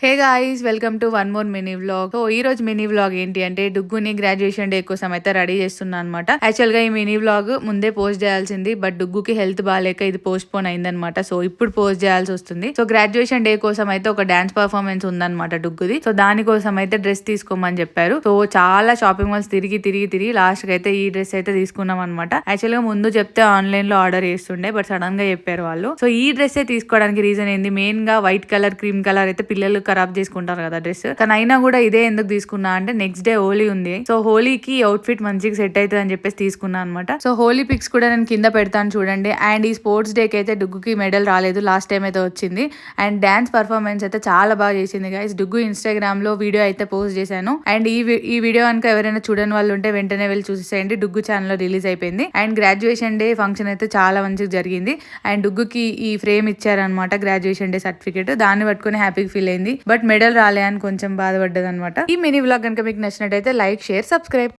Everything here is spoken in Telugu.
Hey guys welcome to one more mini vlog. So ఈ రోజు మినీ వ్లాగ్ ఏంటి అంటే డుగ్గుని గ్రాడ్యుయేషన్ డే కోసం అయితే రెడీ చేస్తున్నా అనమాట. యాక్చువల్ గా ఈ మినీ వ్లాగ్ ముందే పోస్ట్ చేయాల్సింది, బట్ డుగ్గుకి హెల్త్ బాగాలేక ఇది పోస్ట్ పోన్ అయిందనమాట. సో ఇప్పుడు పోస్ట్ చేయాల్సి వస్తుంది. సో గ్రాడ్యుయేషన్ డే కోసం అయితే ఒక డాన్స్ పర్ఫార్మెన్స్ ఉందన్నమాట డుగ్గుది. సో దానికోసం అయితే డ్రెస్ తీసుకోమని చెప్పారు. సో చాలా షాపింగ్ మాల్స్ తిరిగి లాస్ట్ కి అయితే ఈ డ్రెస్ అయితే తీసుకున్నాం అనమాట. యాక్చువల్ గా ముందు చెప్తే ఆన్లైన్ లో ఆర్డర్ చేస్తుండే, బట్ సడన్ గా చెప్పారు వాళ్ళు. సో ఈ డ్రెస్ తీసుకోవడానికి రీజన్ ఏంది, మెయిన్ గా వైట్ కలర్ క్రీమ్ కలర్ అయితే పిల్లలు ఖరాబ్ చేసుకుంటారు కదా డ్రెస్. కానీ అయినా కూడా ఇదే ఎందుకు తీసుకున్నా అంటే నెక్స్ట్ డే హోలీ ఉంది. సో హోలీకి అవుట్ ఫిట్ మంచిగా సెట్ అవుతుంది అని చెప్పేసి తీసుకున్నా అనమాట. సో హోలీ పిక్స్ కూడా నేను కింద పెడతాను చూడండి. అండ్ ఈ స్పోర్ట్స్ డే కి అయితే డుగ్గుకి మెడల్ రాలేదు, లాస్ట్ టైం అయితే వచ్చింది. అండ్ డాన్స్ పర్ఫార్మెన్స్ అయితే చాలా బాగా చేసింది గైస్. డుగ్గు ఇన్స్టాగ్రామ్ లో వీడియో అయితే పోస్ట్ చేశాను. అండ్ ఈ వీడియో కనుక ఎవరైనా చూడని వాళ్ళు ఉంటే వెంటనే వెళ్ళి చూసేయండి. డుగ్గు ఛానల్ లో రిలీజ్ అయిపోయింది. అండ్ గ్రాడ్యుయేషన్ డే ఫంక్షన్ అయితే చాలా మంచిగా జరిగింది. అండ్ డుగ్గుకి ఈ ఫ్రేమ్ ఇచ్చారనమాట, గ్రాడ్యుయేషన్ డే సర్టిఫికేట్. దాన్ని పట్టుకుని హ్యాపీగా ఫీల్ అయింది. బట్ మెడల్ రాలే అని కొంచెం బాధపడ్డది అనమాట. ఈ మినీ వ్లాగ్ కనుక మీకు నచ్చినట్టయితే లైక్, షేర్, సబ్స్క్రైబ్.